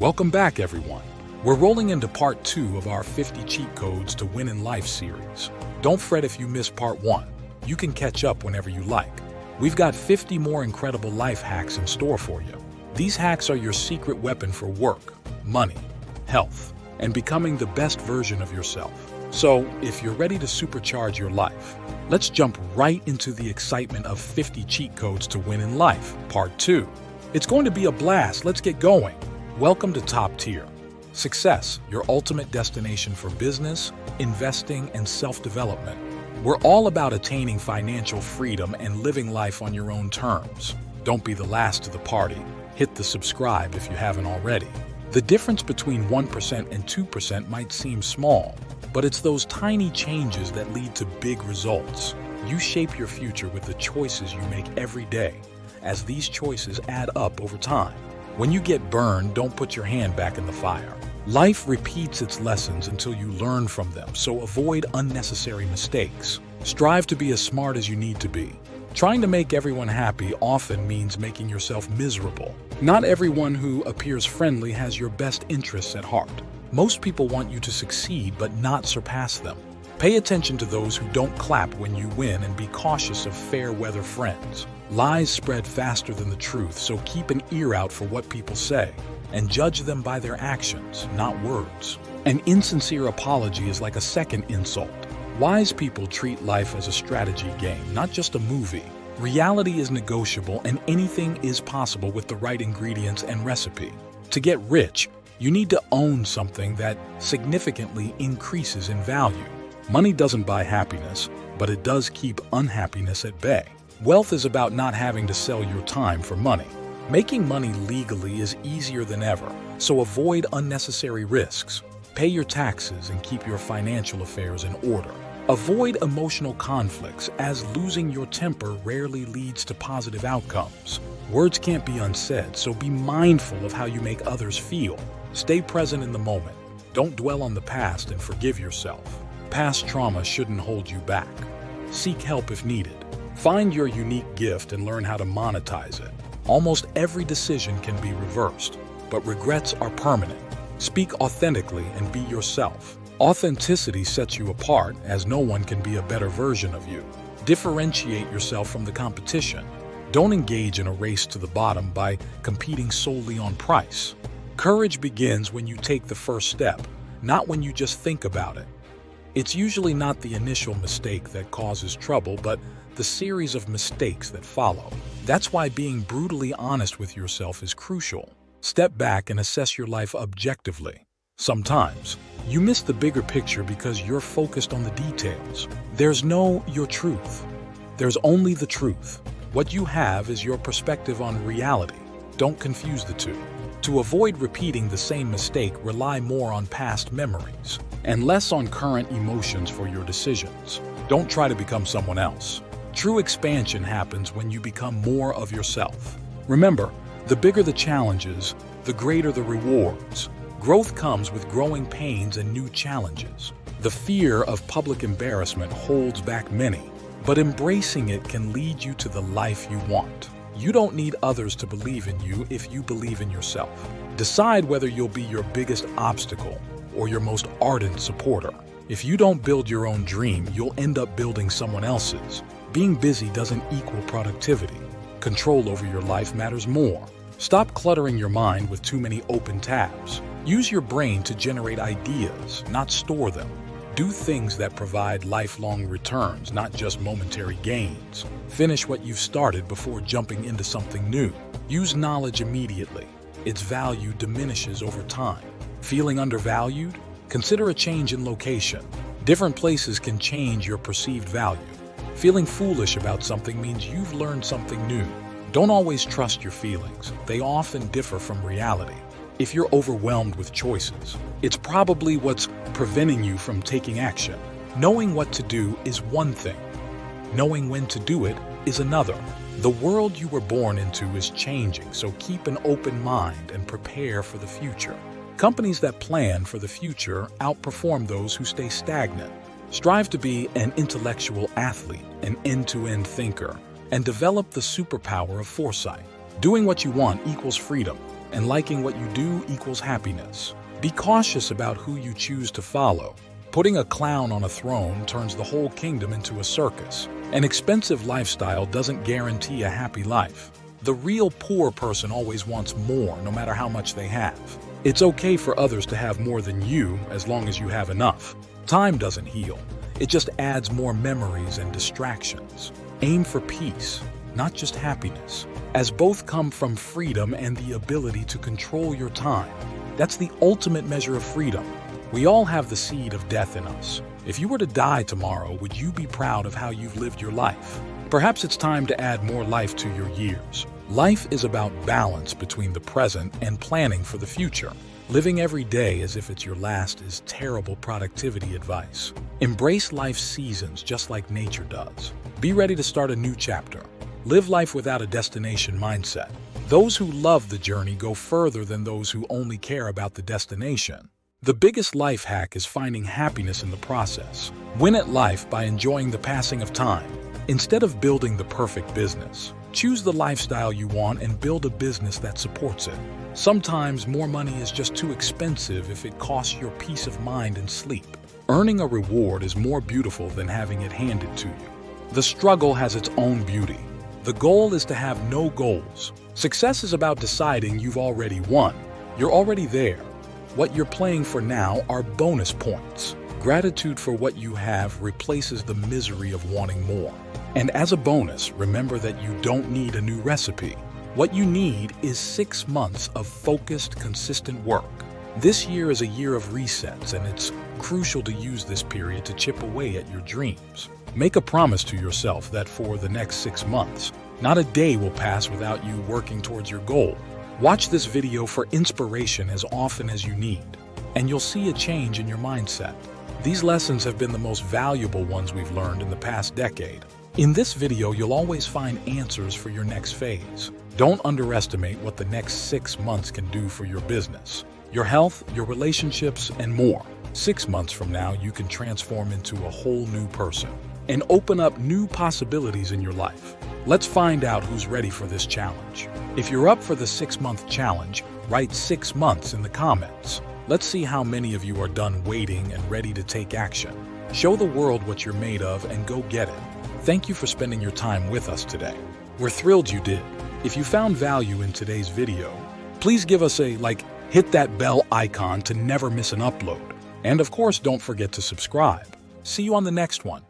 Welcome back, everyone. We're rolling into part 2 of our 50 cheat codes to win in life series. Don't fret if you missed part 1. You can catch up whenever you like. We've got 50 more incredible life hacks in store for you. These hacks are your secret weapon for work, money, health, and becoming the best version of yourself. So, if you're ready to supercharge your life, let's jump right into the excitement of 50 cheat codes to win in life, part 2. It's going to be a blast. Let's get going. Welcome to Top Tier. Success, your ultimate destination for business, investing, and self-development. We're all about attaining financial freedom and living life on your own terms. Don't be the last to the party. Hit the subscribe if you haven't already. The difference between 1% and 2% might seem small, but it's those tiny changes that lead to big results. You shape your future with the choices you make every day, as these choices add up over time. When you get burned, don't put your hand back in the fire. Life repeats its lessons until you learn from them, so avoid unnecessary mistakes. Strive to be as smart as you need to be. Trying to make everyone happy often means making yourself miserable. Not everyone who appears friendly has your best interests at heart. Most people want you to succeed but not surpass them. Pay attention to those who don't clap when you win and be cautious of fair-weather friends. Lies spread faster than the truth, so keep an ear out for what people say and judge them by their actions, not words. An insincere apology is like a second insult. Wise people treat life as a strategy game, not just a movie. Reality is negotiable and anything is possible with the right ingredients and recipe. To get rich, you need to own something that significantly increases in value. Money doesn't buy happiness, but it does keep unhappiness at bay. Wealth is about not having to sell your time for money. Making money legally is easier than ever, so avoid unnecessary risks. Pay your taxes and keep your financial affairs in order. Avoid emotional conflicts, as losing your temper rarely leads to positive outcomes. Words can't be unsaid, so be mindful of how you make others feel. Stay present in the moment. Don't dwell on the past and forgive yourself. Past trauma shouldn't hold you back. Seek help if needed. Find your unique gift and learn how to monetize it. Almost every decision can be reversed, but regrets are permanent. Speak authentically and be yourself. Authenticity sets you apart, as no one can be a better version of you. Differentiate yourself from the competition. Don't engage in a race to the bottom by competing solely on price. Courage begins when you take the first step, not when you just think about it. It's usually not the initial mistake that causes trouble, but the series of mistakes that follow. That's why being brutally honest with yourself is crucial. Step back and assess your life objectively. Sometimes, you miss the bigger picture because you're focused on the details. There's no your truth. There's only the truth. What you have is your perspective on reality. Don't confuse the two. To avoid repeating the same mistake, rely more on past memories and less on current emotions for your decisions. Don't try to become someone else. True expansion happens when you become more of yourself. Remember, the bigger the challenges, the greater the rewards. Growth comes with growing pains and new challenges. The fear of public embarrassment holds back many, but embracing it can lead you to the life you want. You don't need others to believe in you if you believe in yourself. Decide whether you'll be your biggest obstacle or your most ardent supporter. If you don't build your own dream, you'll end up building someone else's. Being busy doesn't equal productivity. Control over your life matters more. Stop cluttering your mind with too many open tabs. Use your brain to generate ideas, not store them. Do things that provide lifelong returns, not just momentary gains. Finish what you've started before jumping into something new. Use knowledge immediately. Its value diminishes over time. Feeling undervalued? Consider a change in location. Different places can change your perceived value. Feeling foolish about something means you've learned something new. Don't always trust your feelings. They often differ from reality. If you're overwhelmed with choices, it's probably what's preventing you from taking action. Knowing what to do is one thing. Knowing when to do it is another. The world you were born into is changing, so keep an open mind and prepare for the future. Companies that plan for the future outperform those who stay stagnant. Strive to be an intellectual athlete, an end-to-end thinker, and develop the superpower of foresight. Doing what you want equals freedom. and liking what you do equals happiness. Be cautious about who you choose to follow. Putting a clown on a throne turns the whole kingdom into a circus. An expensive lifestyle doesn't guarantee a happy life. The real poor person always wants more, no matter how much they have. It's okay for others to have more than you, as long as you have enough. Time doesn't heal. It just adds more memories and distractions. Aim for peace, not just happiness, as both come from freedom and the ability to control your time. That's the ultimate measure of freedom. We all have the seed of death in us. If you were to die tomorrow, would you be proud of how you've lived your life? Perhaps it's time to add more life to your years. Life is about balance between the present and planning for the future. Living every day as if it's your last is terrible productivity advice. Embrace life's seasons just like nature does. Be ready to start a new chapter. Live life without a destination mindset. Those who love the journey go further than those who only care about the destination. The biggest life hack is finding happiness in the process. Win at life by enjoying the passing of time. Instead of building the perfect business, choose the lifestyle you want and build a business that supports it. Sometimes more money is just too expensive if it costs your peace of mind and sleep. Earning a reward is more beautiful than having it handed to you. The struggle has its own beauty. The goal is to have no goals. Success is about deciding you've already won. You're already there. What you're playing for now are bonus points. Gratitude for what you have replaces the misery of wanting more. And as a bonus, remember that you don't need a new recipe. What you need is 6 months of focused, consistent work. This year is a year of resets, and it's crucial to use this period to chip away at your dreams. Make a promise to yourself that for the next 6 months, not a day will pass without you working towards your goal. Watch this video for inspiration as often as you need, and you'll see a change in your mindset. These lessons have been the most valuable ones we've learned in the past decade. In this video, you'll always find answers for your next phase. Don't underestimate what the next 6 months can do for your business, your health, your relationships, and more. 6 months from now, you can transform into a whole new person and open up new possibilities in your life. Let's find out who's ready for this challenge. If you're up for the 6-month challenge, write 6 months in the comments. Let's see how many of you are done waiting and ready to take action. Show the world what you're made of and go get it. Thank you for spending your time with us today. We're thrilled you did. If you found value in today's video, please give us a like, hit that bell icon to never miss an upload. And of course, don't forget to subscribe. See you on the next one.